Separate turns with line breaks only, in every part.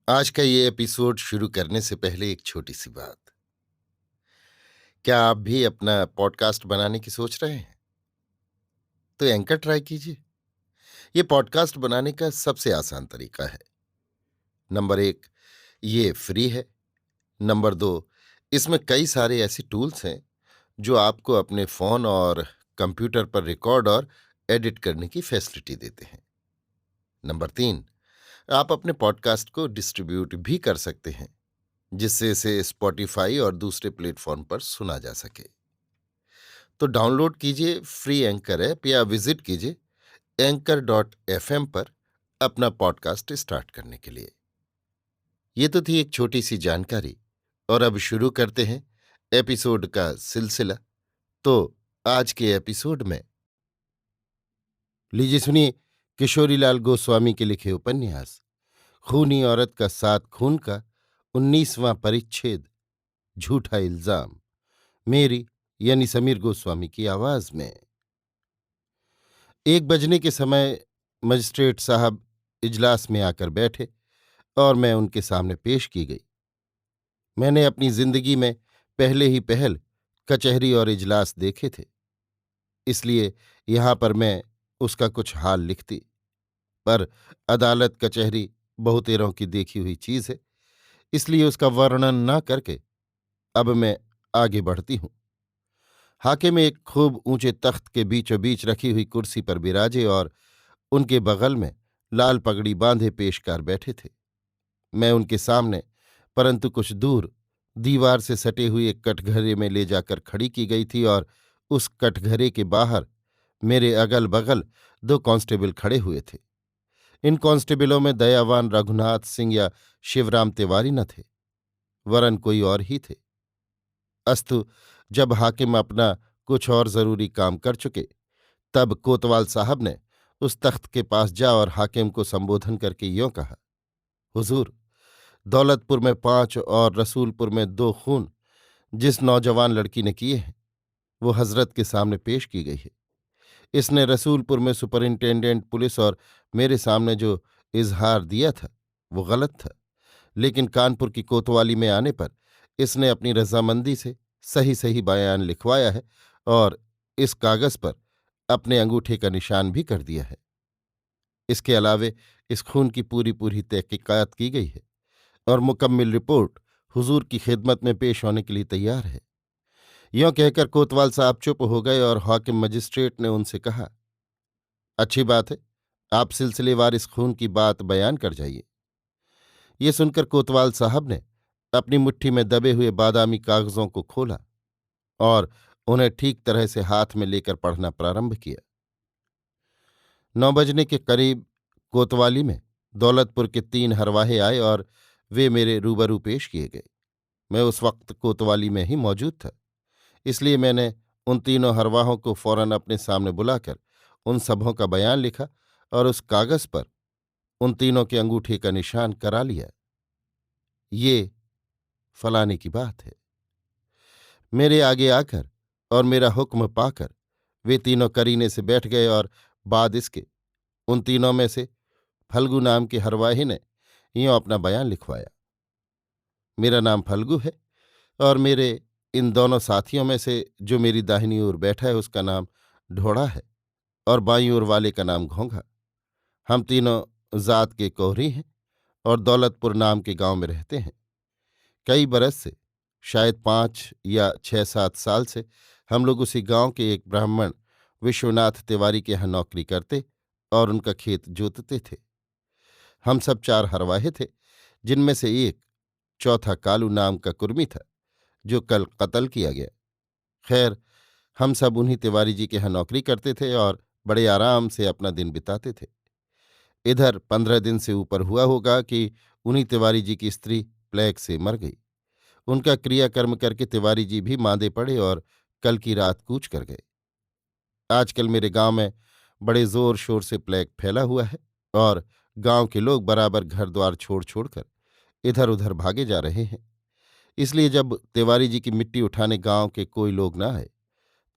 आज का ये एपिसोड शुरू करने से पहले एक छोटी सी बात। क्या आप भी अपना पॉडकास्ट बनाने की सोच रहे हैं? तो एंकर ट्राई कीजिए। ये पॉडकास्ट बनाने का सबसे आसान तरीका है। नंबर एक, ये फ्री है। नंबर दो, इसमें कई सारे ऐसे टूल्स हैं जो आपको अपने फोन और कंप्यूटर पर रिकॉर्ड और एडिट करने की फैसिलिटी देते हैं। नंबर तीन, आप अपने पॉडकास्ट को डिस्ट्रीब्यूट भी कर सकते हैं, जिससे इसे स्पॉटिफाई और दूसरे प्लेटफॉर्म पर सुना जा सके। तो डाउनलोड कीजिए फ्री एंकर ऐप या विजिट कीजिए anchor.fm पर अपना पॉडकास्ट स्टार्ट करने के लिए। ये तो थी एक छोटी सी जानकारी, और अब शुरू करते हैं एपिसोड का सिलसिला। तो आज के एपिसोड में लीजिए सुनिए किशोरीलाल गोस्वामी के लिखे उपन्यास खूनी औरत का सात खून का 19वां परिच्छेद, झूठा इल्जाम, मेरी यानी समीर गोस्वामी की आवाज में। 1 बजने के समय मजिस्ट्रेट साहब इजलास में आकर बैठे और मैं उनके सामने पेश की गई। मैंने अपनी जिंदगी में पहले ही पहल कचहरी और इजलास देखे थे, इसलिए यहां पर मैं उसका कुछ हाल लिखती। पर अदालत कचहरी बहुतेरों की देखी हुई चीज है, इसलिए उसका वर्णन न करके अब मैं आगे बढ़ती हूं। हाकिम एक खूब ऊंचे तख्त के बीचों बीच रखी हुई कुर्सी पर बिराजे और उनके बगल में लाल पगड़ी बांधे पेशकार बैठे थे। मैं उनके सामने, परंतु कुछ दूर दीवार से सटे हुए एक कटघरे में ले जाकर खड़ी की गई थी, और उस कटघरे के बाहर मेरे अगल बगल 2 कांस्टेबल खड़े हुए थे। इन कांस्टेबलों में दयावान रघुनाथ सिंह या शिवराम तिवारी न थे, वरन कोई और ही थे। अस्तु, जब हाकिम अपना कुछ और जरूरी काम कर चुके, तब कोतवाल साहब ने उस तख्त के पास जा और हाकिम को संबोधन करके यों कहा, हुजूर, दौलतपुर में 5 और रसूलपुर में 2 खून जिस नौजवान लड़की ने किए हैं, वो हजरत के सामने पेश की गई है। इसने रसूलपुर में सुपरिंटेंडेंट पुलिस और मेरे सामने जो इजहार दिया था वो गलत था, लेकिन कानपुर की कोतवाली में आने पर इसने अपनी रजामंदी से सही सही बयान लिखवाया है और इस कागज पर अपने अंगूठे का निशान भी कर दिया है। इसके अलावे इस खून की पूरी पूरी तहकीकात की गई है और मुकम्मिल रिपोर्ट हुजूर की खिदमत में पेश होने के लिए तैयार है। यों कहकर कोतवाल साहब चुप हो गए और हाकिम मजिस्ट्रेट ने उनसे कहा, अच्छी बात है, आप सिलसिलेवार इस खून की बात बयान कर जाइए। ये सुनकर कोतवाल साहब ने अपनी मुट्ठी में दबे हुए बादामी कागजों को खोला और उन्हें ठीक तरह से हाथ में लेकर पढ़ना प्रारंभ किया। 9 बजने के करीब कोतवाली में दौलतपुर के 3 हरवाहे आए और वे मेरे रूबरू पेश किए गए। मैं उस वक्त कोतवाली में ही मौजूद था, इसलिए मैंने उन तीनों हरवाहों को फौरन अपने सामने बुलाकर उन सबों का बयान लिखा और उस कागज पर उन तीनों के अंगूठे का निशान करा लिया। ये फलाने की बात है। मेरे आगे आकर और मेरा हुक्म पाकर वे तीनों करीने से बैठ गए और बाद इसके उन तीनों में से फल्गू नाम के हरवाही ने यूं अपना बयान लिखवाया। मेरा नाम फल्गू है और मेरे इन दोनों साथियों में से जो मेरी दाहिनी ओर बैठा है उसका नाम ढोड़ा है और बाईं ओर वाले का नाम घोंघा। हम तीनों जात के कोहरी हैं और दौलतपुर नाम के गांव में रहते हैं। कई बरस से, शायद 5 या 6-7 साल से, हम लोग उसी गांव के एक ब्राह्मण विश्वनाथ तिवारी के यहाँ नौकरी करते और उनका खेत जोतते थे। हम सब 4 हरवाहे थे, जिनमें से एक चौथा कालू नाम का कुर्मी था, जो कल कत्ल किया गया। खैर, हम सब उन्हीं तिवारी जी के यहाँ नौकरी करते थे और बड़े आराम से अपना दिन बिताते थे। इधर 15 दिन से ऊपर हुआ होगा कि उन्हीं तिवारी जी की स्त्री प्लेग से मर गई। उनका क्रियाकर्म करके तिवारी जी भी मांदे पड़े और कल की रात कूच कर गए। आजकल मेरे गांव में बड़े जोर शोर से प्लेग फैला हुआ है और गांव के लोग बराबर घर द्वार छोड़ छोड़कर इधर उधर भागे जा रहे हैं। इसलिए जब तिवारी जी की मिट्टी उठाने गांव के कोई लोग न आए,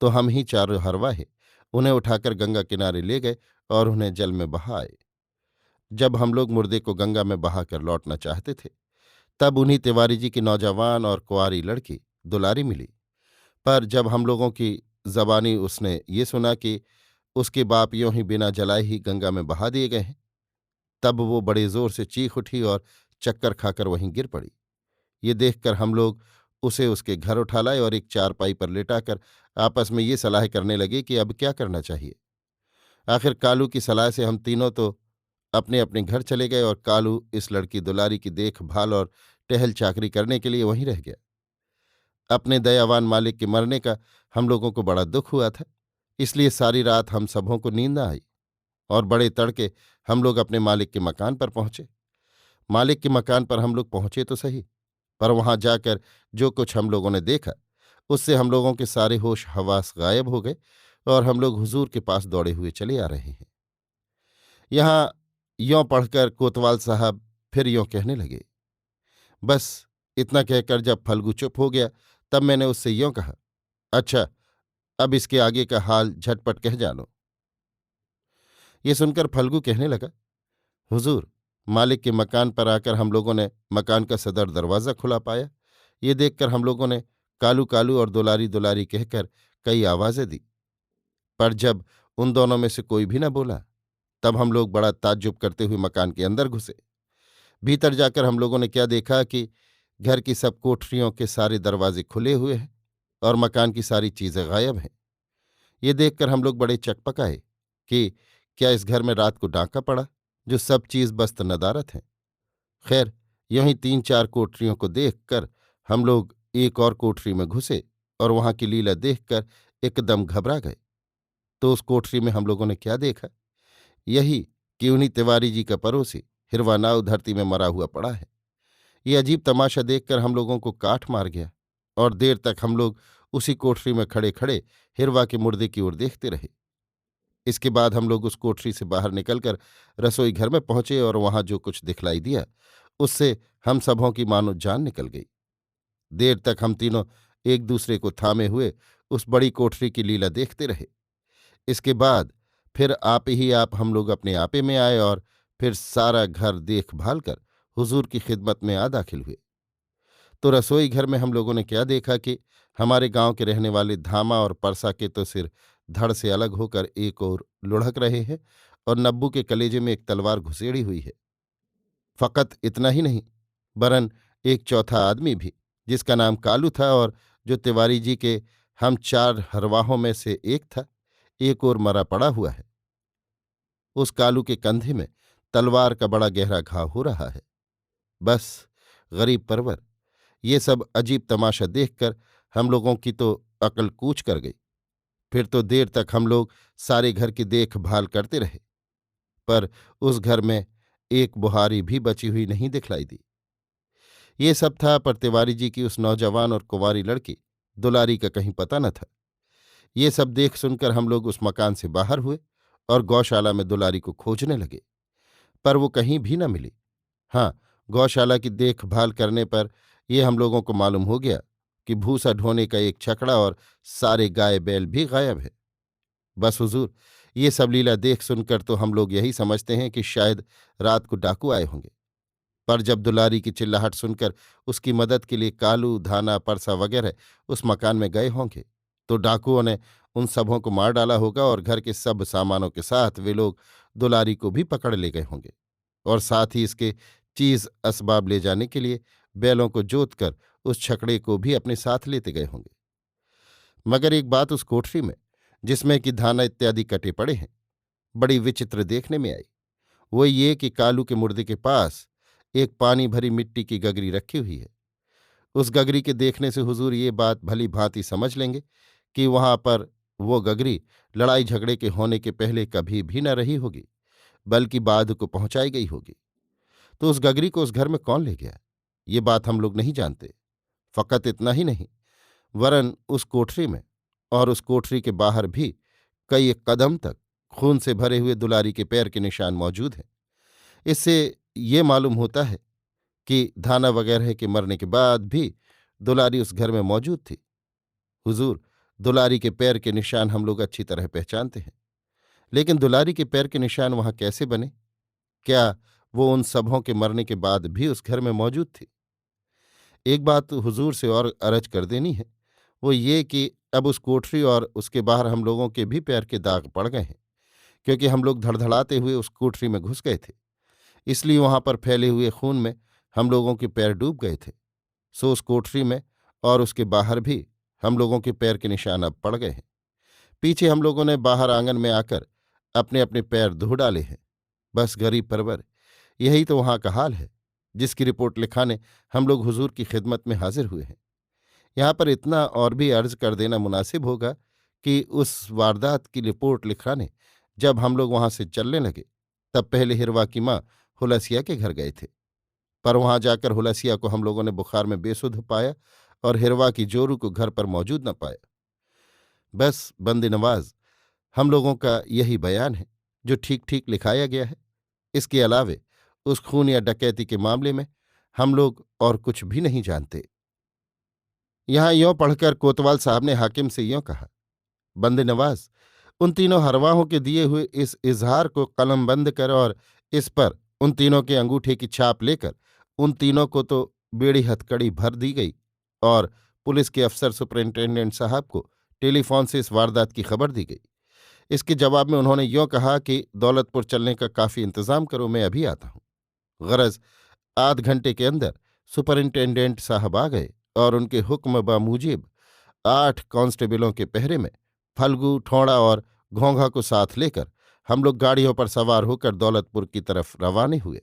तो हम ही चारों हरवाहे उन्हें उठाकर गंगा किनारे ले गए और उन्हें जल में बहा आए। जब हम लोग मुर्दे को गंगा में बहाकर लौटना चाहते थे, तब उन्हीं तिवारी जी की नौजवान और कुंवारी लड़की दुलारी मिली। पर जब हम लोगों की जबानी उसने ये सुना कि उसके बाप यों ही बिना जलाए ही गंगा में बहा दिए गए हैं, तब वो बड़े जोर से चीख उठी और चक्कर खाकर वहीं गिर पड़ी। ये देखकर हम लोग उसे उसके घर उठा लाए और एक चारपाई पर लेटाकर आपस में ये सलाह करने लगे कि अब क्या करना चाहिए। आखिर कालू की सलाह से हम तीनों तो अपने अपने घर चले गए और कालू इस लड़की दुलारी की देखभाल और टहल चाकरी करने के लिए वहीं रह गया। अपने दयावान मालिक के मरने का हम लोगों को बड़ा दुख हुआ था, इसलिए सारी रात हम सबों को नींद न आई और बड़े तड़के हम लोग अपने मालिक के मकान पर पहुंचे। मालिक के मकान पर हम लोग पहुंचे तो सही, पर वहां जाकर जो कुछ हम लोगों ने देखा, उससे हम लोगों के सारे होश हवास गायब हो गए और हम लोग हुजूर के पास दौड़े हुए चले आ रहे हैं। यहाँ यों पढ़कर कोतवाल साहब फिर यों कहने लगे। बस इतना कहकर जब फल्गू चुप हो गया, तब मैंने उससे यों कहा, अच्छा, अब इसके आगे का हाल झटपट कह जानो। ये सुनकर फल्गू कहने लगा, हुजूर, मालिक के मकान पर आकर हम लोगों ने मकान का सदर दरवाज़ा खुला पाया। ये देखकर हम लोगों ने कालू कालू और दुलारी दुलारी कहकर कई आवाज़ें दी, पर जब उन दोनों में से कोई भी न बोला, तब हम लोग बड़ा ताज्जुब करते हुए मकान के अंदर घुसे। भीतर जाकर हम लोगों ने क्या देखा कि घर की सब कोठरियों के सारे दरवाजे खुले हुए हैं और मकान की सारी चीजें गायब हैं। ये देखकर हम लोग बड़े चकपकाए कि क्या इस घर में रात को डाका पड़ा, जो सब चीज बस्त नदारत है। खैर, यूं ही 3-4 कोठरियों को देखकर हम लोग एक और कोठरी में घुसे और वहां की लीला देखकर एकदम घबरा गए। तो उस कोठरी में हम लोगों ने क्या देखा, यही कि उन्हीं तिवारी जी का पड़ोसी हिरवानाव धरती में मरा हुआ पड़ा है। ये अजीब तमाशा देखकर हम लोगों को काठ मार गया और देर तक हम लोग उसी कोठरी में खड़े खड़े हिरवा के मुर्दे की ओर देखते रहे। इसके बाद हम लोग उस कोठरी से बाहर निकलकर रसोई घर में पहुंचे और वहां जो कुछ दिखलाई दिया, उससे हम सबों की मानो जान निकल गई। देर तक हम तीनों एक दूसरे को थामे हुए उस बड़ी कोठरी की लीला देखते रहे। इसके बाद फिर आप ही आप हम लोग अपने आपे में आए और फिर सारा घर देखभाल कर हुजूर की खिदमत में आ दाखिल हुए। तो रसोई घर में हम लोगों ने क्या देखा कि हमारे गांव के रहने वाले धामा और परसा के तो सिर धड़ से अलग होकर एक ओर लुढ़क रहे हैं और नब्बू के कलेजे में एक तलवार घुसेड़ी हुई है। फकत इतना ही नहीं, वरन एक चौथा आदमी भी, जिसका नाम कालू था और जो तिवारी जी के हम 4 हरवाहों में से एक था, एक ओर मरा पड़ा हुआ है। उस कालू के कंधे में तलवार का बड़ा गहरा घाव हो रहा है। बस गरीब परवर, ये सब अजीब तमाशा देखकर हम लोगों की तो अकल कूच कर गई। फिर तो देर तक हम लोग सारे घर की देखभाल करते रहे, पर उस घर में एक बुहारी भी बची हुई नहीं दिखलाई दी। ये सब था, पर तिवारी जी की उस नौजवान और कुंवारी लड़की दुलारी का कहीं पता न था। ये सब देख सुनकर हम लोग उस मकान से बाहर हुए और गौशाला में दुलारी को खोजने लगे, पर वो कहीं भी न मिली। हाँ, गौशाला की देखभाल करने पर यह हम लोगों को मालूम हो गया कि भूसा ढोने का एक छकड़ा और सारे गाय बैल भी गायब है। बस हुजूर, ये सब लीला देख सुनकर तो हम लोग यही समझते हैं कि शायद रात को डाकू आए होंगे। पर जब दुलारी की चिल्लाहट सुनकर उसकी मदद के लिए कालू, धाना, परसा वगैरह उस मकान में गए होंगे, तो डाकुओं ने उन सबों को मार डाला होगा और घर के सब सामानों के साथ वे लोग दुलारी को भी पकड़ ले गए होंगे और साथ ही इसके चीज असबाब ले जाने के लिए बैलों को जोतकर उस छकड़े को भी अपने साथ लेते गए होंगे। मगर एक बात उस कोठरी में, जिसमें कि धाना इत्यादि कटे पड़े हैं, बड़ी विचित्र देखने में आई। वो ये कि कालू के मुर्दे के पास एक पानी भरी मिट्टी की गगरी रखी हुई है। उस गगरी के देखने से हुजूर ये बात भली भांति समझ लेंगे कि वहां पर वो गगरी लड़ाई झगड़े के होने के पहले कभी भी न रही होगी, बल्कि बाद को पहुंचाई गई होगी। तो उस गगरी को उस घर में कौन ले गया, ये बात हम लोग नहीं जानते। फकत इतना ही नहीं, वरन उस कोठरी में और उस कोठरी के बाहर भी कई एक कदम तक खून से भरे हुए दुलारी के पैर के निशान मौजूद हैं। इससे ये मालूम होता है कि धाना वगैरह के मरने के बाद भी दुलारी उस घर में मौजूद थी। हुजूर, दुलारी के पैर के निशान हम लोग अच्छी तरह पहचानते हैं, लेकिन दुलारी के पैर के निशान वहां कैसे बने, क्या वो उन सबों के मरने के बाद भी उस घर में मौजूद थी? एक बात हुजूर से और अर्ज कर देनी है, वो ये कि अब उस कोठरी और उसके बाहर हम लोगों के भी पैर के दाग पड़ गए हैं, क्योंकि हम लोग धड़धड़ाते हुए उस कोठरी में घुस गए थे। इसलिए वहां पर फैले हुए खून में हम लोगों के पैर डूब गए थे। सो उस कोठरी में और उसके बाहर भी हम लोगों के पैर के निशान अब पड़ गए हैं। पीछे हम लोगों ने बाहर आंगन में आकर अपने अपने पैर धो डाले हैं। बस गरीब परवर, यही तो वहां का हाल है, जिसकी रिपोर्ट लिखाने हम लोग हुजूर की खिदमत में हाजिर हुए हैं। यहाँ पर इतना और भी अर्ज कर देना मुनासिब होगा कि उस वारदात की रिपोर्ट लिखाने जब हम लोग वहां से चलने लगे, तब पहले हिरवा की माँ हुलसिया के घर गए थे। पर वहां जाकर हुलसिया को हम लोगों ने बुखार में बेसुध पाया और हिरवा की जोरू को घर पर मौजूद न पाया। बस बंदे नवाज, हम लोगों का यही बयान है जो ठीक ठीक लिखाया गया है। इसके अलावे उस खून या डकैती के मामले में हम लोग और कुछ भी नहीं जानते। यहां यों पढ़कर कोतवाल साहब ने हाकिम से यों कहा, बंदे नवाज, उन तीनों हरवाहों के दिए हुए इस इजहार को कलमबंद कर और इस पर उन तीनों के अंगूठे की छाप लेकर उन तीनों को तो बेड़ी हथकड़ी भर दी गई और पुलिस के अफसर सुपरिंटेंडेंट साहब को टेलीफोन से इस वारदात की खबर दी गई। इसके जवाब में उन्होंने यों कहा कि दौलतपुर चलने का काफी इंतजाम करो, मैं अभी आता हूं। गरज आध घंटे के अंदर सुपरिंटेंडेंट साहब आ गए और उनके हुक्म बामुजिब 8 कांस्टेबलों के पहरे में फल्गू, ठोड़ा और घोंघा को साथ लेकर हम लोग गाड़ियों पर सवार होकर दौलतपुर की तरफ रवाने हुए।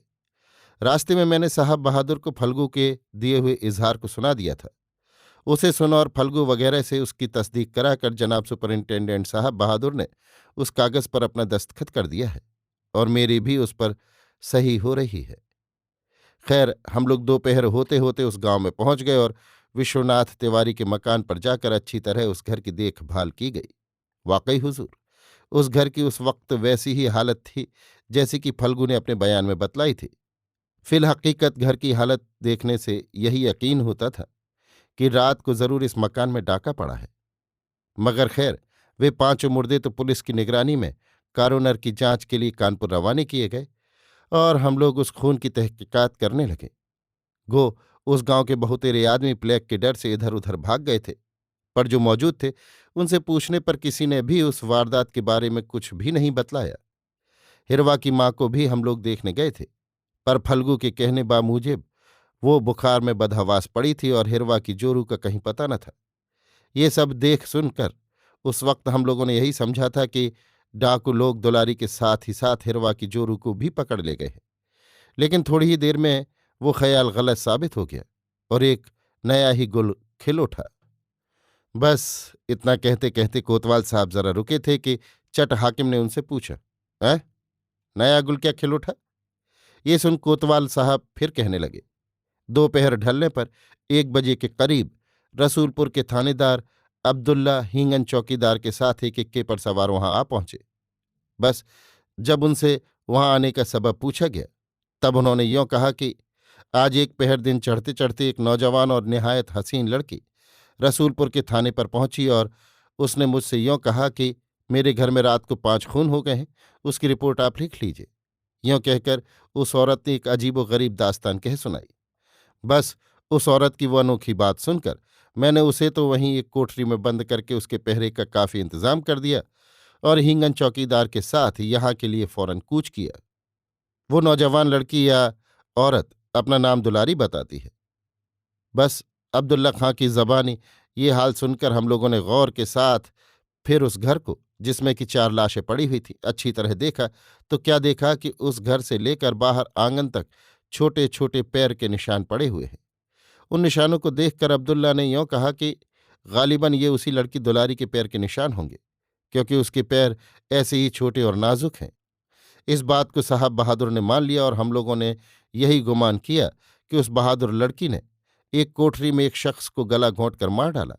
रास्ते में मैंने साहब बहादुर को फल्गू के दिए हुए इजहार को सुना दिया था। उसे सुन और फल्गू वगैरह से उसकी तस्दीक कराकर जनाब सुपरिंटेंडेंट साहब बहादुर ने उस कागज पर अपना दस्तखत कर दिया है और मेरी भी उस पर सही हो रही है। खैर, हम लोग दोपहर होते होते उस गांव में पहुंच गए और विश्वनाथ तिवारी के मकान पर जाकर अच्छी तरह उस घर की देखभाल की गई। वाकई हुजूर, उस घर की उस वक्त वैसी ही हालत थी जैसी कि फल्गू ने अपने बयान में बतलाई थी। फिलहकीकत घर की हालत देखने से यही यकीन होता था कि रात को जरूर इस मकान में डाका पड़ा है। मगर खैर, वे पांचों मुर्दे तो पुलिस की निगरानी में कारोनर की जांच के लिए कानपुर रवाने किए गए और हम लोग उस खून की तहकीकात करने लगे। गो उस गांव के बहुतेरे आदमी प्लेग के डर से इधर उधर भाग गए थे, पर जो मौजूद थे उनसे पूछने पर किसी ने भी उस वारदात के बारे में कुछ भी नहीं बतलाया। हिरवा की माँ को भी हम लोग देखने गए थे, पर फल्गू के कहने बामुजिब वो बुखार में बदहवास पड़ी थी और हिरवा की जोरू का कहीं पता न था। ये सब देख सुनकर उस वक्त हम लोगों ने यही समझा था कि डाकू लोग दुलारी के साथ ही साथ हिरवा की जोरू को भी पकड़ ले गए हैं। लेकिन थोड़ी ही देर में वो ख्याल गलत साबित हो गया और एक नया ही गुल खिल उठा। बस इतना कहते कहते कोतवाल साहब जरा रुके थे कि चट हाकिम ने उनसे पूछा, है नया गुल क्या खिल उठा? ये सुन कोतवाल साहब फिर कहने लगे, दोपहर ढलने पर 1 बजे के करीब रसूलपुर के थानेदार अब्दुल्ला हींगन चौकीदार के साथ एक इक्के पर सवार वहां आ पहुंचे। बस जब उनसे वहां आने का सबब पूछा गया, तब उन्होंने यों कहा कि आज एक पहर दिन चढ़ते चढ़ते एक नौजवान और निहायत हसीन लड़की रसूलपुर के थाने पर पहुंची और उसने मुझसे यों कहा कि मेरे घर में रात को 5 खून हो गए हैं, उसकी रिपोर्ट आप लिख लीजिए। यों कहकर उस औरत ने एक अजीबो गरीब दास्तान कह सुनाई। बस उस औरत की वो अनोखी बात सुनकर मैंने उसे तो वहीं एक कोठरी में बंद करके उसके पहरे का काफी इंतजाम कर दिया और हींगन चौकीदार के साथ यहाँ के लिए फौरन कूच किया। वो नौजवान लड़की या औरत अपना नाम दुलारी बताती है। बस अब्दुल्ला खां की जबानी ये हाल सुनकर हम लोगों ने गौर के साथ फिर उस घर को, जिसमें कि 4 लाशें पड़ी हुई थी, अच्छी तरह देखा तो क्या देखा कि उस घर से लेकर बाहर आंगन तक छोटे छोटे पैर के निशान पड़े हुए हैं। उन निशानों को देखकर अब्दुल्ला ने यों कहा कि गालिबन ये उसी लड़की दुलारी के पैर के निशान होंगे, क्योंकि उसके पैर ऐसे ही छोटे और नाजुक हैं। इस बात को साहब बहादुर ने मान लिया और हम लोगों ने यही गुमान किया कि उस बहादुर लड़की ने एक कोठरी में एक शख्स को गला घोंट कर मार डाला।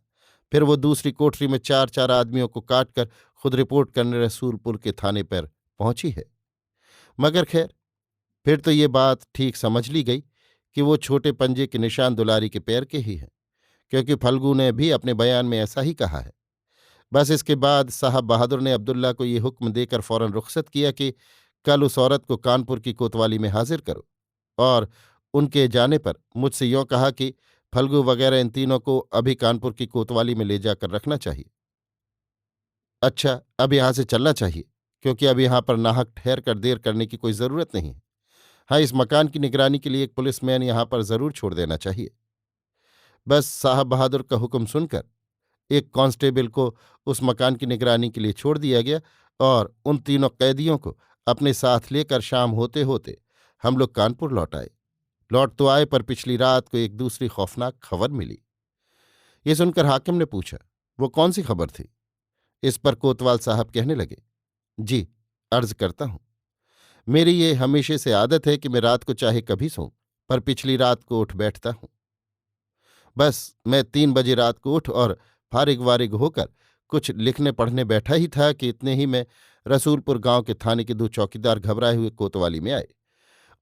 फिर वो दूसरी कोठरी में 4-4 आदमियों को काटकर खुद रिपोर्ट करने रसूलपुर के थाने पर पहुंची है। मगर खैर, फिर तो ये बात ठीक समझ ली गई कि वो छोटे पंजे के निशान दुलारी के पैर के ही हैं, क्योंकि फल्गू ने भी अपने बयान में ऐसा ही कहा है। बस इसके बाद साहब बहादुर ने अब्दुल्ला को ये हुक्म देकर फौरन रुखसत किया कि कल उस औरत को कानपुर की कोतवाली में हाजिर करो। और उनके जाने पर मुझसे यों कहा कि फल्गू वगैरह इन तीनों को अभी कानपुर की कोतवाली में ले जाकर रखना चाहिए। अच्छा, अब यहां से चलना चाहिए, क्योंकि अब यहां पर नाहक ठहर कर देर करने की कोई जरूरत नहीं है। हाँ, इस मकान की निगरानी के लिए एक पुलिसमैन यहां पर जरूर छोड़ देना चाहिए। बस साहब बहादुर का हुक्म सुनकर एक कांस्टेबल को उस मकान की निगरानी के लिए छोड़ दिया गया और उन तीनों कैदियों को अपने साथ लेकर शाम होते होते हम लोग कानपुर लौट आए। लौट तो आए, पर पिछली रात को एक दूसरी खौफनाक खबर मिली। ये सुनकर हाकिम ने पूछा, वो कौन सी खबर थी? इस पर कोतवाल साहब कहने लगे, जी, अर्ज करता हूं। मेरी ये हमेशा से आदत है कि मैं रात को चाहे कभी सोऊं, पर पिछली रात को उठ बैठता हूं। बस मैं 3 बजे रात को उठ और फारिग वारिग होकर कुछ लिखने पढ़ने बैठा ही था कि इतने ही में रसूलपुर गांव के थाने के 2 चौकीदार घबराए हुए कोतवाली में आए।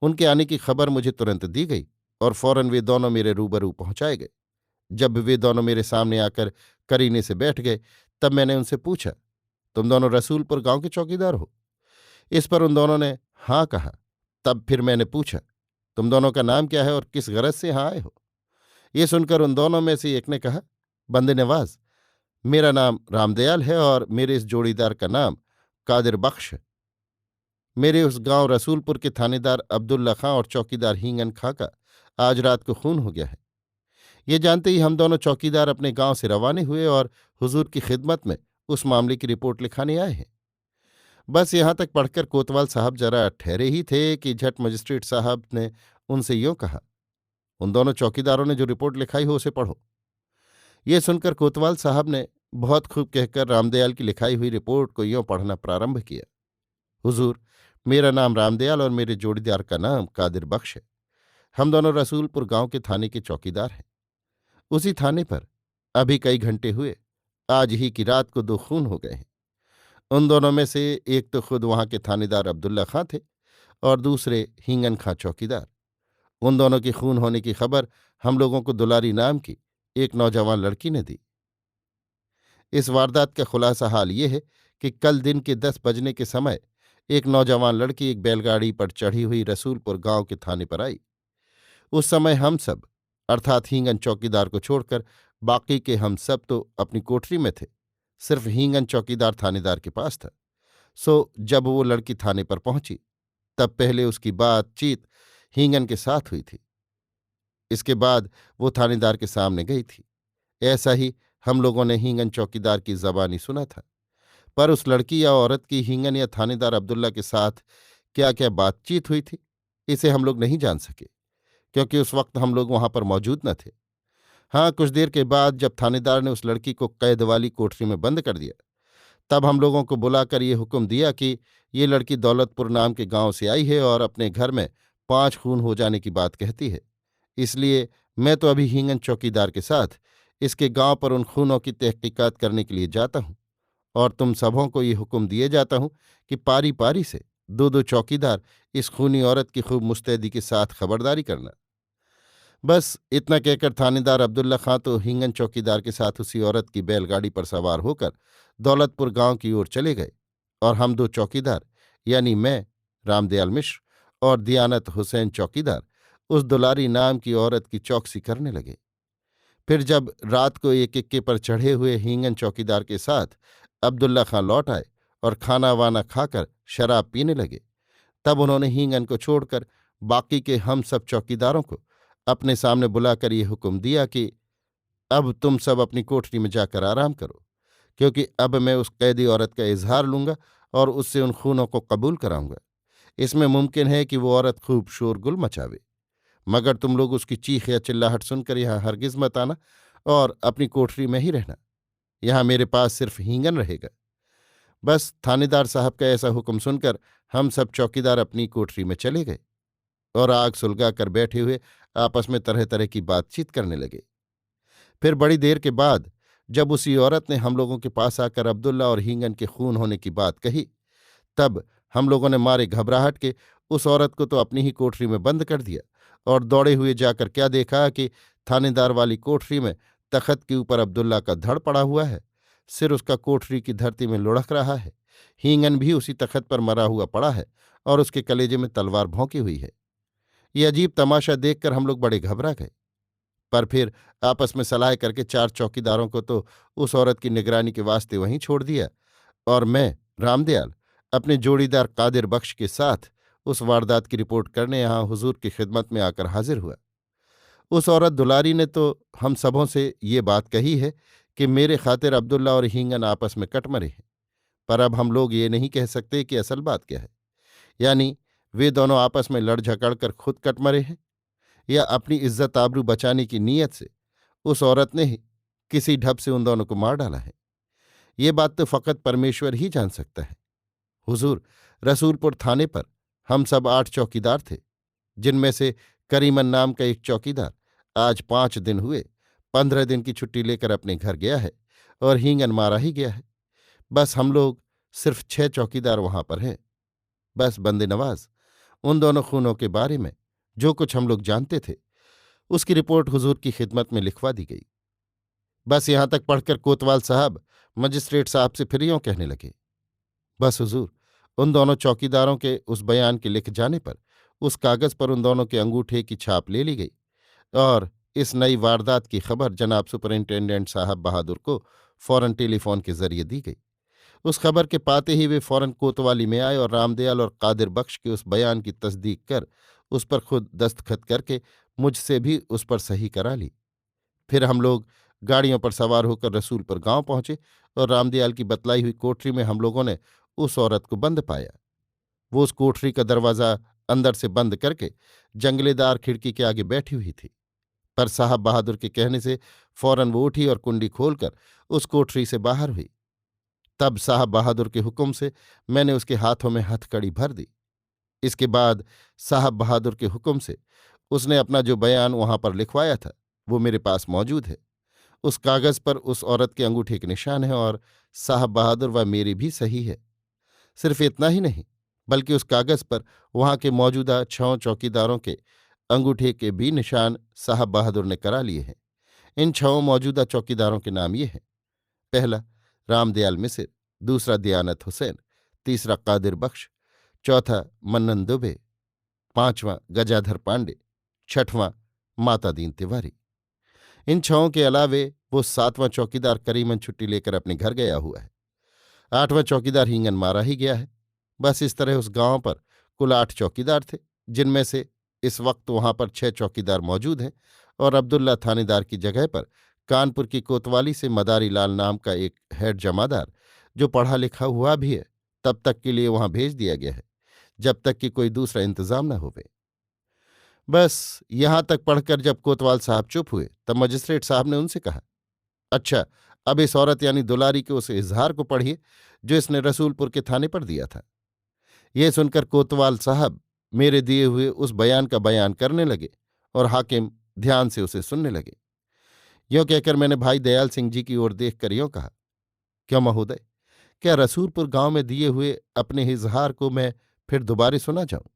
उनके आने की खबर मुझे तुरंत दी गई और फौरन वे दोनों मेरे रूबरू पहुंचाए गए। जब वे दोनों मेरे सामने आकर करीने से बैठ गए, तब मैंने उनसे पूछा, तुम दोनों रसूलपुर गांव के चौकीदार हो? इस पर उन दोनों ने हाँ कहा। तब फिर मैंने पूछा, तुम दोनों का नाम क्या है और किस गरज से यहाँ आए हो? ये सुनकर उन दोनों में से एक ने कहा, बंदे नवाज, मेरा नाम रामदयाल है और मेरे इस जोड़ीदार का नाम कादिर बख्श है। मेरे उस गांव रसूलपुर के थानेदार अब्दुल्ला खां और चौकीदार हींगन खां का आज रात को खून हो गया है। ये जानते ही हम दोनों चौकीदार अपने गांव से रवाने हुए और हुजूर की खिदमत में उस मामले की रिपोर्ट लिखाने आए हैं। बस यहां तक पढ़कर कोतवाल साहब जरा ठहरे ही थे कि झट मजिस्ट्रेट साहब ने उनसे यूं कहा, उन दोनों चौकीदारों ने जो रिपोर्ट लिखाई हो उसे पढ़ो। ये सुनकर कोतवाल साहब ने बहुत खूब कहकर रामदयाल की लिखाई हुई रिपोर्ट को यूं पढ़ना प्रारंभ किया। हुजूर, मेरा नाम रामदयाल और मेरे जोड़ीदार का नाम कादिर बख्श है। हम दोनों रसूलपुर गांव के थाने के चौकीदार हैं। उसी थाने पर अभी कई घंटे हुए, आज ही की रात को 2 खून हो गए हैं। उन दोनों में से एक तो खुद वहां के थानेदार अब्दुल्ला खां थे और दूसरे हींगन खां चौकीदार। उन दोनों के खून होने की खबर हम लोगों को दुलारी नाम की एक नौजवान लड़की ने दी। इस वारदात का खुलासा हाल ये है कि कल दिन के 10 बजने के समय एक नौजवान लड़की एक बैलगाड़ी पर चढ़ी हुई रसूलपुर गांव के थाने पर आई। उस समय हम सब अर्थात हींगन चौकीदार को छोड़कर बाकी के हम सब तो अपनी कोठरी में थे। सिर्फ हींगन चौकीदार थानेदार के पास था। सो जब वो लड़की थाने पर पहुंची, तब पहले उसकी बातचीत हींगन के साथ हुई थी। इसके बाद वो थानेदार के सामने गई थी। ऐसा ही हम लोगों ने हींगन चौकीदार की जबानी सुना था। पर उस लड़की या औरत की हींगन या थानेदार अब्दुल्ला के साथ क्या क्या बातचीत हुई थी, इसे हम लोग नहीं जान सके, क्योंकि उस वक्त हम लोग वहां पर मौजूद न थे। हाँ, कुछ देर के बाद जब थानेदार ने उस लड़की को कैद वाली कोठरी में बंद कर दिया, तब हम लोगों को बुलाकर ये हुक्म दिया कि ये लड़की दौलतपुर नाम के गांव से आई है और अपने घर में 5 खून हो जाने की बात कहती है। इसलिए मैं तो अभी हींगन चौकीदार के साथ इसके गांव पर उन खूनों की तहकीकात करने के लिए जाता हूं और तुम सबों को ये हुक्म दिए जाता हूं कि पारी पारी से 2-2 चौकीदार इस खूनी औरत की खूब मुस्तैदी के साथ खबरदारी करना। बस इतना कहकर थानेदार अब्दुल्ला खां तो हींगन चौकीदार के साथ उसी औरत की बैलगाड़ी पर सवार होकर दौलतपुर गांव की ओर चले गए और हम 2 चौकीदार यानी मैं, रामदयाल मिश्र और दियानत हुसैन चौकीदार उस दुलारी नाम की औरत की चौकसी करने लगे। फिर जब रात को एक इक्के पर चढ़े हुए हींगन चौकीदार के साथ अब्दुल्ला खां लौट आए और खाना वाना खाकर शराब पीने लगे, तब उन्होंने हींगन को छोड़कर बाकी के हम सब चौकीदारों को अपने सामने बुलाकर ये हुक्म दिया कि अब तुम सब अपनी कोठरी में जाकर आराम करो, क्योंकि अब मैं उस कैदी औरत का इजहार लूंगा और उससे उन खूनों को कबूल कराऊंगा। इसमें मुमकिन है कि वो औरत खूब शोरगुल मचावे, मगर तुम लोग उसकी चीख या चिल्लाहट सुनकर यहाँ हरगिज मत आना और अपनी कोठरी में ही रहना। यहाँ मेरे पास सिर्फ हींगन रहेगा। बस थानेदार साहब का ऐसा हुक्म सुनकर हम सब चौकीदार अपनी कोठरी में चले गए और आग सुलगा कर बैठे हुए आपस में तरह तरह की बातचीत करने लगे। फिर बड़ी देर के बाद जब उसी औरत ने हम लोगों के पास आकर अब्दुल्ला और हींगन के खून होने की बात कही, तब हम लोगों ने मारे घबराहट के उस औरत को तो अपनी ही कोठरी में बंद कर दिया और दौड़े हुए जाकर क्या देखा कि थानेदार वाली कोठरी में तख्त के ऊपर अब्दुल्ला का धड़ पड़ा हुआ है। सिर उसका कोठरी की धरती में लुढ़क रहा है। हींगन भी उसी तख्त पर मरा हुआ पड़ा है और उसके कलेजे में तलवार भोंकी हुई है। ये अजीब तमाशा देखकर हम लोग बड़े घबरा गए, पर फिर आपस में सलाह करके 4 चौकीदारों को तो उस औरत की निगरानी के वास्ते वहीं छोड़ दिया और मैं, रामदयाल, अपने जोड़ीदार कादिर बख्श के साथ उस वारदात की रिपोर्ट करने यहाँ हुजूर की खिदमत में आकर हाजिर हुआ। उस औरत दुलारी ने तो हम सबों से ये बात कही है कि मेरे खातिर अब्दुल्ला और हींगन आपस में कट मरे हैं, पर अब हम लोग ये नहीं कह सकते कि असल बात क्या है। यानी वे दोनों आपस में लड़ झगड़ कर खुद कट मरे हैं, या अपनी इज्जत आबरू बचाने की नीयत से उस औरत ने ही किसी ढब से उन दोनों को मार डाला है। ये बात तो फकत परमेश्वर ही जान सकता है। हुजूर, रसूलपुर थाने पर हम सब 8 चौकीदार थे, जिनमें से करीमन नाम का एक चौकीदार आज 5 दिन हुए 15 दिन की छुट्टी लेकर अपने घर गया है और हींगन मारा ही गया है। बस हम लोग सिर्फ 6 चौकीदार वहां पर हैं। बस बंदे नवाज, उन दोनों खूनों के बारे में जो कुछ हम लोग जानते थे उसकी रिपोर्ट हुजूर की खिदमत में लिखवा दी गई। बस यहां तक पढ़कर कोतवाल साहब मजिस्ट्रेट साहब से फिर यूं कहने लगे, बस हुजूर, उन दोनों चौकीदारों के उस बयान के लिख जाने पर उस कागज पर उन दोनों के अंगूठे की छाप ले ली गई और इस नई वारदात की खबर जनाब सुपरिंटेंडेंट साहब बहादुर को फौरन टेलीफोन के जरिए दी गई। उस खबर के पाते ही वे फौरन कोतवाली में आए और रामदयाल और कादिर बख्श के उस बयान की तस्दीक कर उस पर खुद दस्तखत करके मुझसे भी उस पर सही करा ली। फिर हम लोग गाड़ियों पर सवार होकर रसूलपुर गांव पहुंचे और रामदयाल की बतलाई हुई कोठरी में हम लोगों ने उस औरत को बंद पाया। वो उस कोठरी का दरवाज़ा अंदर से बंद करके जंगलेदार खिड़की के आगे बैठी हुई थी, पर साहब बहादुर के कहने से फौरन वो उठी और कुंडी खोलकर उस कोठरी से बाहर हुई। तब साहब बहादुर के हुक्म से मैंने उसके हाथों में हथकड़ी भर दी। इसके बाद साहब बहादुर के हुक्म से उसने अपना जो बयान वहां पर लिखवाया था वो मेरे पास मौजूद है। उस कागज पर उस औरत के अंगूठे के निशान है और साहब बहादुर व मेरी भी सही है। सिर्फ इतना ही नहीं, बल्कि उस कागज पर वहां के मौजूदा 6 चौकीदारों के अंगूठे के भी निशान साहब बहादुर ने करा लिए हैं। इन 6 मौजूदा चौकीदारों के नाम ये हैं: पहला रामदयाल मिसिर, दूसरा दयानत हुसैन, तीसरा कादिर बख्श, चौथा मन्नन दुबे, पांचवां गजाधर पांडे, छठवां माता दीन तिवारी। इन 6 के अलावे वो 7वां चौकीदार करीमन छुट्टी लेकर अपने घर गया हुआ है। 8वां चौकीदार हींगन मारा ही गया है। बस इस तरह उस गांव पर कुल 8 चौकीदार थे, जिनमें से इस वक्त वहां पर 6 चौकीदार मौजूद हैं और अब्दुल्ला थानेदार की जगह पर कानपुर की कोतवाली से मदारी लाल नाम का एक हेड जमादार, जो पढ़ा लिखा हुआ भी है, तब तक के लिए वहां भेज दिया गया है जब तक कि कोई दूसरा इंतजाम न होवे। बस यहां तक पढ़कर जब कोतवाल साहब चुप हुए तब मजिस्ट्रेट साहब ने उनसे कहा, अच्छा, अब इस औरत यानी दुलारी के उस इजहार को पढ़िए जो इसने रसूलपुर के थाने पर दिया था। यह सुनकर कोतवाल साहब मेरे दिए हुए उस बयान का बयान करने लगे और हाकिम ध्यान से उसे सुनने लगे। यों कहकर मैंने भाई दयाल सिंह जी की ओर देखकर यों कहा, क्यों महोदय, क्या रसूलपुर गांव में दिए हुए अपने इजहार को मैं फिर दोबारे सुना जाऊं?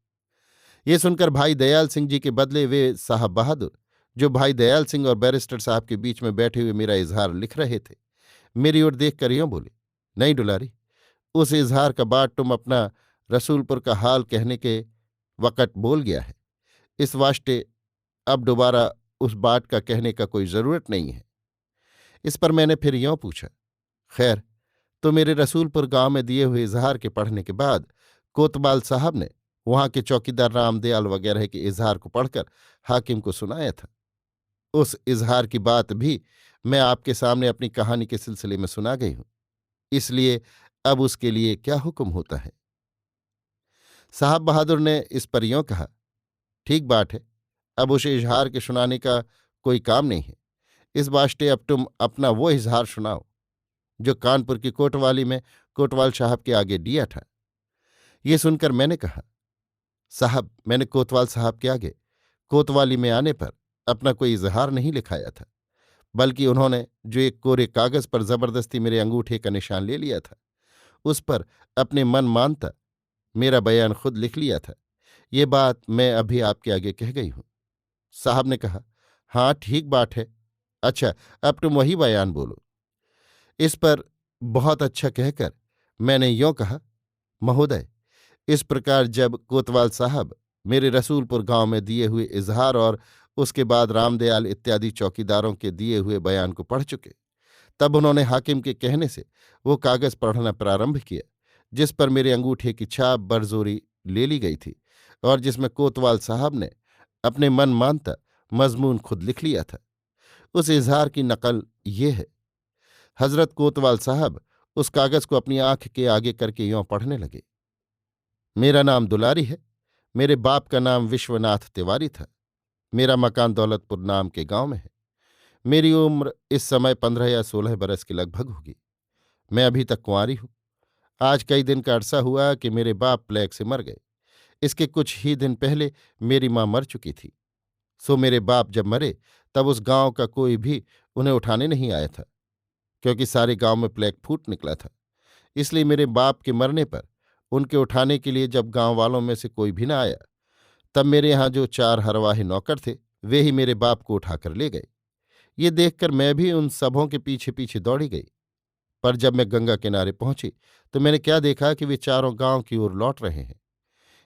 ये सुनकर भाई दयाल सिंह जी के बदले वे साहब बहादुर, जो भाई दयाल सिंह और बैरिस्टर साहब के बीच में बैठे हुए मेरा इजहार लिख रहे थे, मेरी ओर देखकर यों बोले, नहीं डुलारी, उस इजहार का बात तुम अपना रसूलपुर का हाल कहने के वक़्त बोल गया है। इस वास्ते अब दोबारा उस बात का कहने का कोई जरूरत नहीं है। इस पर मैंने फिर यों पूछा, खैर, तो मेरे रसूलपुर गांव में दिए हुए इजहार के पढ़ने के बाद कोतवाल साहब ने वहां के चौकीदार रामदयाल वगैरह के इजहार को पढ़कर हाकिम को सुनाया था। उस इजहार की बात भी मैं आपके सामने अपनी कहानी के सिलसिले में सुना गई हूं, इसलिए अब उसके लिए क्या हुक्म होता है? साहब बहादुर ने इस पर यों कहा, ठीक बात है, अब उस इजहार के सुनाने का कोई काम नहीं है। इस वास्ते अब तुम अपना वो इजहार सुनाओ जो कानपुर की कोतवाली में कोतवाल साहब के आगे दिया था। ये सुनकर मैंने कहा, साहब, मैंने कोतवाल साहब के आगे कोतवाली में आने पर अपना कोई इजहार नहीं लिखाया था, बल्कि उन्होंने जो एक कोरे कागज पर जबरदस्ती मेरे अंगूठे का निशान ले लिया था, उस पर अपने मन मानता मेरा बयान खुद लिख लिया था। ये बात मैं अभी आपके आगे कह गई हूं। साहब ने कहा, हाँ, ठीक बात है। अच्छा, अब तुम वही बयान बोलो। इस पर बहुत अच्छा कहकर मैंने यों कहा, महोदय, इस प्रकार जब कोतवाल साहब मेरे रसूलपुर गांव में दिए हुए इजहार और उसके बाद रामदयाल इत्यादि चौकीदारों के दिए हुए बयान को पढ़ चुके, तब उन्होंने हाकिम के कहने से वो कागज पढ़ना प्रारंभ किया जिस पर मेरे अंगूठे की छाप बरजोरी ले ली गई थी और जिसमें कोतवाल साहब ने अपने मन मानता मजमून खुद लिख लिया था। उस इजहार की नकल ये है। हजरत कोतवाल साहब उस कागज को अपनी आंख के आगे करके यों पढ़ने लगे। मेरा नाम दुलारी है। मेरे बाप का नाम विश्वनाथ तिवारी था। मेरा मकान दौलतपुर नाम के गांव में है। मेरी उम्र इस समय 15 या 16 बरस के लगभग होगी। मैं अभी तक कुंवारी हूं। आज कई दिन का अरसा हुआ कि मेरे बाप प्लेग से मर गए। इसके कुछ ही दिन पहले मेरी मां मर चुकी थी। सो मेरे बाप जब मरे तब उस गांव का कोई भी उन्हें उठाने नहीं आया था, क्योंकि सारे गांव में प्लेग फूट निकला था। इसलिए मेरे बाप के मरने पर उनके उठाने के लिए जब गांव वालों में से कोई भी न आया, तब मेरे यहाँ जो 4 हरवाहे नौकर थे वे ही मेरे बाप को उठाकर ले गए। ये देखकर मैं भी उन सबों के पीछे पीछे दौड़ी गई। पर जब मैं गंगा किनारे पहुंची तो मैंने क्या देखा कि वे चारों गांव की ओर लौट रहे हैं।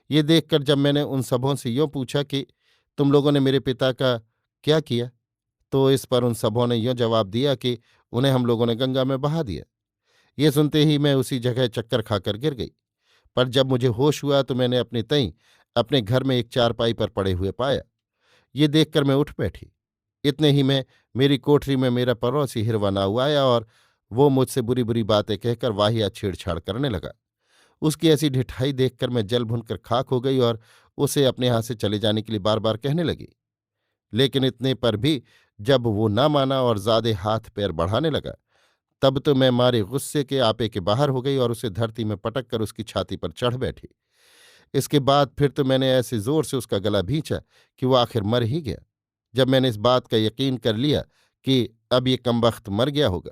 ये देखकर जब मैंने उन सबों से यों पूछा कि तुम लोगों ने मेरे पिता का क्या किया, तो इस पर उन सबों ने यों जवाब दिया कि उन्हें हम लोगों ने गंगा में बहा दिया। ये सुनते ही मैं उसी जगह चक्कर खाकर गिर गई। पर जब मुझे होश हुआ तो मैंने अपने तईं अपने घर में एक चारपाई पर पड़े हुए पाया। ये देखकर मैं उठ बैठी। इतने ही में मेरी कोठरी में मेरा पड़ोसी हिरवानाऊ आया और वो मुझसे बुरी बुरी बातें कहकर वाहिया छेड़छाड़ करने लगा। उसकी ऐसी ढिठाई देखकर मैं जल भुनकर खाक हो गई और उसे अपने यहाँ से चले जाने के लिए बार बार कहने लगी। लेकिन इतने पर भी जब वो ना माना और ज्यादा हाथ पैर बढ़ाने लगा, तब तो मैं मारे गुस्से के आपे के बाहर हो गई और उसे धरती में पटक कर उसकी छाती पर चढ़ बैठी। इसके बाद फिर तो मैंने ऐसे जोर से उसका गला भींचा कि वो आखिर मर ही गया। जब मैंने इस बात का यकीन कर लिया कि अब ये कमबख्त मर गया होगा,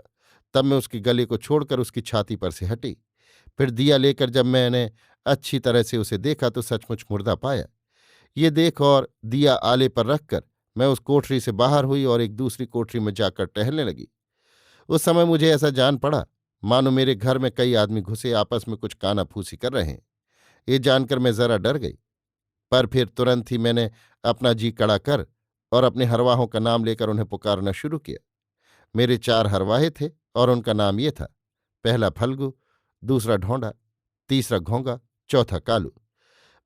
तब मैं उसके गले को छोड़कर उसकी छाती पर से हटी। फिर दिया लेकर जब मैंने अच्छी तरह से उसे देखा तो सचमुच मुर्दा पाया। ये देख और दिया आले पर रखकर मैं उस कोठरी से बाहर हुई और एक दूसरी कोठरी में जाकर टहलने लगी। उस समय मुझे ऐसा जान पड़ा मानो मेरे घर में कई आदमी घुसे आपस में कुछ कानाफूसी कर रहे हैं। ये जानकर मैं जरा डर गई, पर फिर तुरंत ही मैंने अपना जी कड़ा कर और अपने हरवाहों का नाम लेकर उन्हें पुकारना शुरू किया। मेरे 4 हरवाहे थे और उनका नाम ये था, पहला फल्गु, दूसरा ढोंडा, तीसरा घोंगा, चौथा कालू।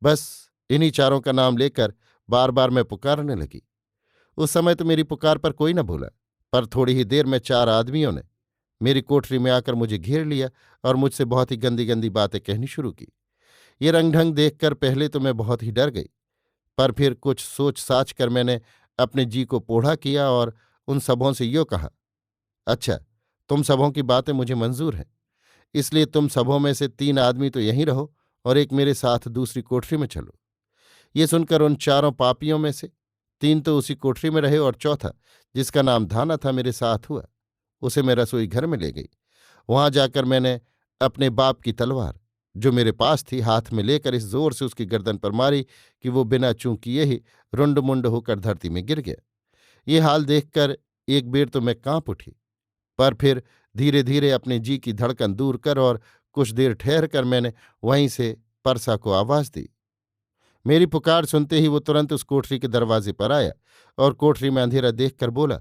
बस इन्हीं चारों का नाम लेकर बार बार मैं पुकारने लगी। उस समय तो मेरी पुकार पर कोई न भूला, पर थोड़ी ही देर में 4 आदमियों ने मेरी कोठरी में आकर मुझे घेर लिया और मुझसे बहुत ही गंदी गंदी बातें कहनी शुरू की। ये रंगढंग देखकर पहले तो मैं बहुत ही डर गई, पर फिर कुछ सोच साच कर मैंने अपने जी को पोढ़ा किया और उन सबों से यो कहा, अच्छा, तुम सबों की बातें मुझे मंजूर हैं, इसलिए तुम सबों में से 3 आदमी तो यहीं रहो और एक मेरे साथ दूसरी कोठरी में चलो। ये सुनकर उन चारों पापियों में से 3 तो उसी कोठरी में रहे और चौथा, जिसका नाम धाना था, मेरे साथ हुआ। उसे मैं रसोई घर में ले गई। वहां जाकर मैंने अपने बाप की तलवार, जो मेरे पास थी, हाथ में लेकर इस जोर से उसकी गर्दन पर मारी कि वो बिना चूं किए ही रुंड मुंड होकर धरती में गिर गया। ये हाल देखकर एक बेर तो मैं कांप उठी, पर फिर धीरे धीरे अपने जी की धड़कन दूर कर और कुछ देर ठहर कर मैंने वहीं से परसा को आवाज दी। मेरी पुकार सुनते ही वो तुरंत उस कोठरी के दरवाजे पर आया और कोठरी में अंधेरा देखकर बोला,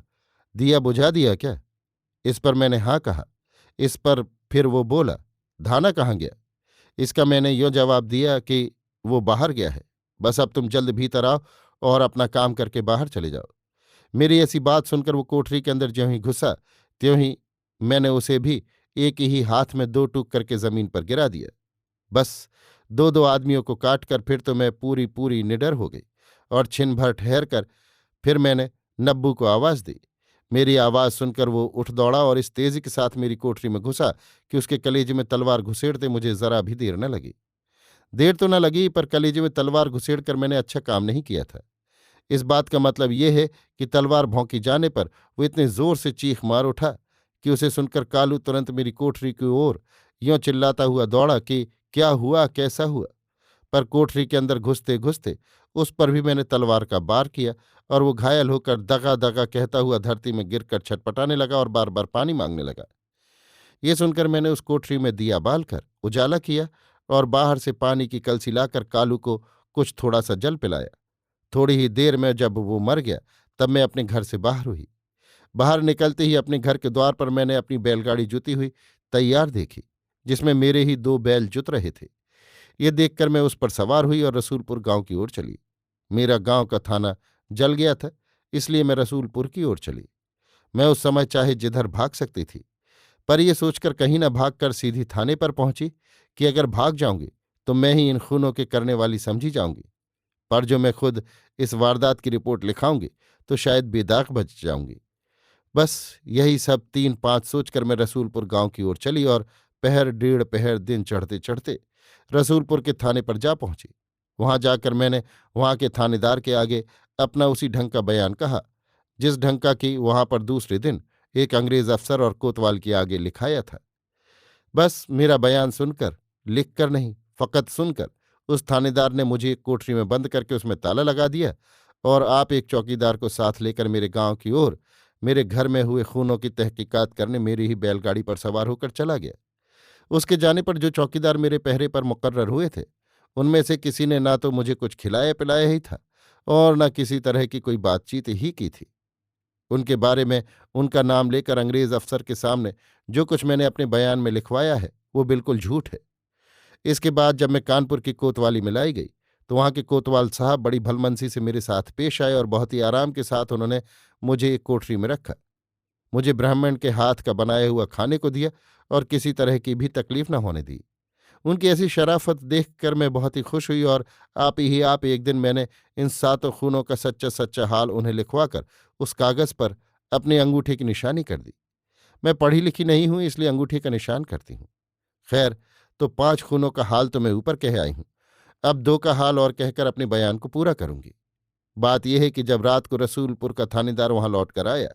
दिया बुझा दिया क्या? इस पर मैंने हाँ कहा। इस पर फिर वो बोला, धाना कहाँ गया? इसका मैंने यो जवाब दिया कि वो बाहर गया है, बस अब तुम जल्द भीतर आओ और अपना काम करके बाहर चले जाओ। मेरी ऐसी बात सुनकर वो कोठरी के अंदर ज्यों ही घुसा त्यों ही मैंने उसे भी एक ही हाथ में 2 टूक करके जमीन पर गिरा दिया। बस 2-2 आदमियों को काट कर फिर तो मैं पूरी पूरी निडर हो गई और छिन भर ठहर कर फिर मैंने नब्बू को आवाज दी। मेरी आवाज सुनकर वो उठ दौड़ा और इस तेजी के साथ मेरी कोठरी में घुसा कि उसके कलेजे में तलवार घुसेड़ते मुझे जरा भी देर न लगी। देर तो न लगी, पर कलेजे में तलवार घुसेड़ कर मैंने अच्छा काम नहीं किया था। इस बात का मतलब ये है कि तलवार भौंकी जाने पर वो इतने जोर से चीख मार उठा कि उसे सुनकर कालू तुरंत मेरी कोठरी की ओर यों चिल्लाता हुआ दौड़ा कि क्या हुआ, कैसा हुआ। पर कोठरी के अंदर घुसते घुसते उस पर भी मैंने तलवार का वार किया और वो घायल होकर दगा दगा कहता हुआ धरती में गिरकर छटपटाने लगा और बार बार पानी मांगने लगा। ये सुनकर मैंने उस कोठरी में दिया बालकर उजाला किया और बाहर से पानी की कलसी लाकर कालू को कुछ थोड़ा सा जल पिलाया। थोड़ी ही देर में जब वो मर गया तब मैं अपने घर से बाहर हुई। बाहर निकलते ही अपने घर के द्वार पर मैंने अपनी बैलगाड़ी जुती हुई तैयार देखी, जिसमें मेरे ही 2 बैल जुत रहे थे। ये देखकर मैं उस पर सवार हुई और रसूलपुर गांव की ओर चली। मेरा गांव का थाना जल गया था, इसलिए मैं रसूलपुर की ओर चली। मैं उस समय चाहे जिधर भाग सकती थी, पर यह सोचकर कहीं न भागकर सीधी थाने पर पहुंची कि अगर भाग जाऊंगी तो मैं ही इन खूनों के करने वाली समझी जाऊंगी, पर जो मैं खुद इस वारदात की रिपोर्ट लिखाऊंगी तो शायद बेदाग बच जाऊंगी। बस यही सब 3-5 सोचकर मैं रसूलपुर गांव की ओर चली और पहर डेढ़ पहर दिन चढ़ते चढ़ते रसूलपुर के थाने पर जा पहुंची। वहां जाकर मैंने वहां के थानेदार के आगे अपना उसी ढंग का बयान कहा, जिस ढंग का कि वहां पर दूसरे दिन एक अंग्रेज अफसर और कोतवाल के आगे लिखाया था। बस मेरा बयान सुनकर, लिखकर नहीं फकत सुनकर, उस थानेदार ने मुझे एक कोठरी में बंद करके उसमें ताला लगा दिया और आप एक चौकीदार को साथ लेकर मेरे गांव की ओर मेरे घर में हुए खूनों की तहकीकात करने मेरी ही बैलगाड़ी पर सवार होकर चला गया। उसके जाने पर जो चौकीदार मेरे पहरे पर मुकर्रर हुए थे, उनमें से किसी ने ना तो मुझे कुछ खिलाया पिलाया ही था और न किसी तरह की कोई बातचीत ही की थी। उनके बारे में उनका नाम लेकर अंग्रेज अफसर के सामने जो कुछ मैंने अपने बयान में लिखवाया है वो बिल्कुल झूठ है। इसके बाद जब मैं कानपुर की कोतवाली में लाई गई तो वहां के कोतवाल साहब बड़ी भलमनसी से मेरे साथ पेश आए और बहुत ही आराम के साथ उन्होंने मुझे एक कोठरी में रखा। मुझे ब्राह्मण के हाथ का बनाया हुआ खाने को दिया और किसी तरह की भी तकलीफ न होने दी। उनकी ऐसी शराफत देखकर मैं बहुत ही खुश हुई और आप एक दिन मैंने इन 7 खूनों का सच्चा सच्चा हाल उन्हें लिखवाकर उस कागज पर अपने अंगूठे की निशानी कर दी। मैं पढ़ी लिखी नहीं हूं, इसलिए अंगूठे का निशान करती हूं। खैर, तो 5 खूनों का हाल तो मैं ऊपर कह आई हूं, अब 2 का हाल और कहकर अपने बयान को पूरा करूंगी। बात यह है कि जब रात को रसूलपुर का थानेदार वहां लौट कर आया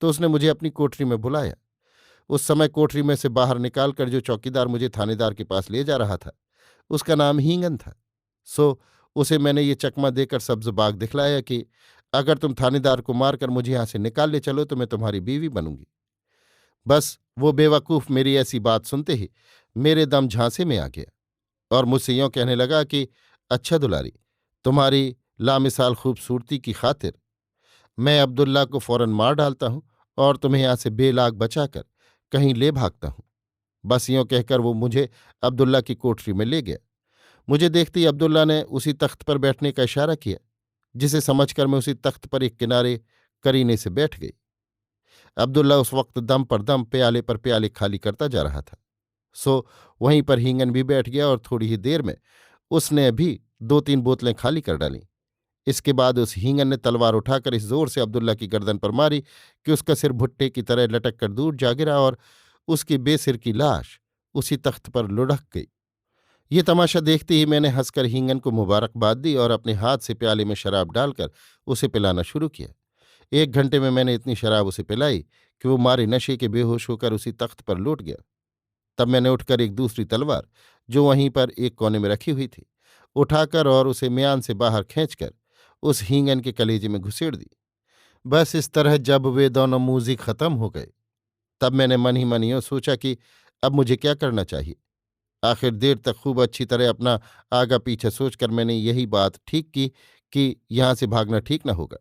तो उसने मुझे अपनी कोठरी में बुलाया। उस समय कोठरी में से बाहर निकालकर जो चौकीदार मुझे थानेदार के पास ले जा रहा था, उसका नाम हींगन था। सो उसे मैंने ये चकमा देकर सब्ज बाग दिखलाया कि अगर तुम थानेदार को मारकर मुझे यहां से निकाल ले चलो तो मैं तुम्हारी बीवी बनूंगी। बस वो बेवकूफ मेरी ऐसी बात सुनते ही मेरे दम झांसे में आ गया और मुझसे यों कहने लगा कि अच्छा दुलारी, तुम्हारी लामिसाल खूबसूरती की खातिर मैं अब्दुल्ला को फौरन मार डालता हूं और तुम्हें यहां से बेलाग बचाकर कहीं ले भागता हूं। बस यों कहकर वो मुझे अब्दुल्ला की कोठरी में ले गया। मुझे देखते ही अब्दुल्ला ने उसी तख्त पर बैठने का इशारा किया, जिसे समझकर मैं उसी तख्त पर एक किनारे करीने से बैठ गई। अब्दुल्ला उस वक्त दम पर दम प्याले पर प्याले खाली करता जा रहा था। सो वहीं पर हींगन भी बैठ गया और थोड़ी ही देर में उसने भी 2-3 बोतलें खाली कर डालीं। इसके बाद उस हींगन ने तलवार उठाकर इस जोर से अब्दुल्ला की गर्दन पर मारी कि उसका सिर भुट्टे की तरह लटक कर दूर जा गिरा और उसकी बेसिर की लाश उसी तख्त पर लुढ़क गई। ये तमाशा देखते ही मैंने हंसकर हींगन को मुबारकबाद दी और अपने हाथ से प्याले में शराब डालकर उसे पिलाना शुरू किया। 1 घंटे में मैंने इतनी शराब उसे पिलाई कि वो मारे नशे के बेहोश होकर उसी तख्त पर लौट गया। तब मैंने उठकर एक दूसरी तलवार, जो वहीं पर एक कोने में रखी हुई थी, उठाकर और उसे म्यान से बाहर खींचकर उस हींगन के कलेजे में घुसेड़ दी। बस इस तरह जब वे दोनों मूजी खत्म हो गए तब मैंने मन ही मन यूं सोचा कि अब मुझे क्या करना चाहिए। आखिर देर तक खूब अच्छी तरह अपना आगा पीछे सोचकर मैंने यही बात ठीक की कि यहां से भागना ठीक न होगा।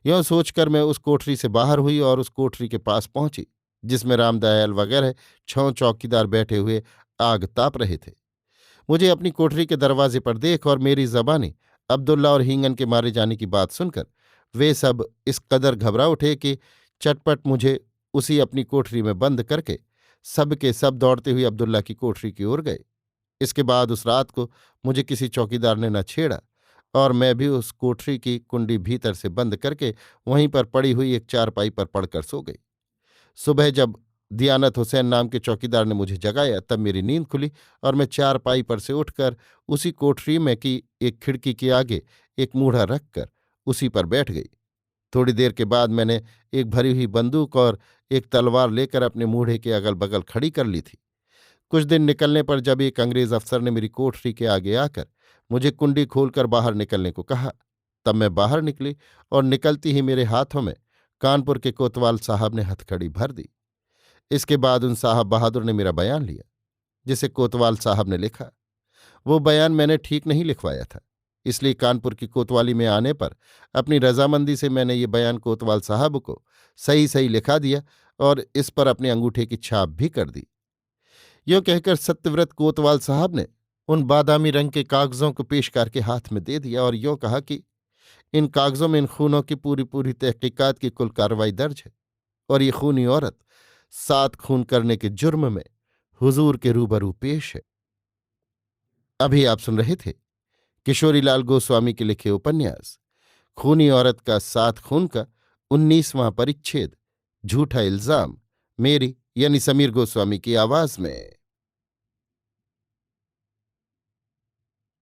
यों सोचकर मैं उस कोठरी से बाहर हुई और उस कोठरी के पास पहुंची जिसमें रामदयाल वगैरह 6 चौकीदार बैठे हुए आग ताप रहे थे। मुझे अपनी कोठरी के दरवाजे पर देख और मेरी जबानी अब्दुल्ला और हींगन के मारे जाने की बात सुनकर वे सब इस कदर घबरा उठे कि चटपट मुझे उसी अपनी कोठरी में बंद करके सब के सब दौड़ते हुए अब्दुल्ला की कोठरी की ओर गए। इसके बाद उस रात को मुझे किसी चौकीदार ने न छेड़ा और मैं भी उस कोठरी की कुंडी भीतर से बंद करके वहीं पर पड़ी हुई एक चारपाई पर पड़कर सो गई। सुबह जब दियानत हुसैन नाम के चौकीदार ने मुझे जगाया तब मेरी नींद खुली और मैं चारपाई पर से उठकर उसी कोठरी में की एक खिड़की के आगे एक मूढ़ा रखकर उसी पर बैठ गई। थोड़ी देर के बाद मैंने एक भरी हुई बंदूक और एक तलवार लेकर अपने मूढ़े के अगल बगल खड़ी कर ली थी। कुछ दिन निकलने पर जब एक अंग्रेज अफसर ने मेरी कोठरी के आगे आकर मुझे कुंडी खोलकर बाहर निकलने को कहा, तब मैं बाहर निकली और निकलती ही मेरे हाथों में कानपुर के कोतवाल साहब ने हथकड़ी भर दी। इसके बाद उन साहब बहादुर ने मेरा बयान लिया, जिसे कोतवाल साहब ने लिखा। वो बयान मैंने ठीक नहीं लिखवाया था, इसलिए कानपुर की कोतवाली में आने पर अपनी रजामंदी से मैंने ये बयान कोतवाल साहब को सही सही लिखा दिया और इस पर अपने अंगूठे की छाप भी कर दी। यों कहकर सत्यव्रत कोतवाल साहब ने उन बादामी रंग के कागजों को पेश करके हाथ में दे दिया और यों कहा कि इन कागजों में इन खूनों की पूरी पूरी तहकीकात की कुल कार्रवाई दर्ज है और ये खूनी औरत 7 खून करने के जुर्म में हुजूर के रूबरू पेश है। अभी आप सुन रहे थे किशोरीलाल गोस्वामी के लिखे उपन्यास खूनी औरत का 7 खून का 19वां परिच्छेद, झूठा इल्जाम, मेरी यानी समीर गोस्वामी की आवाज में।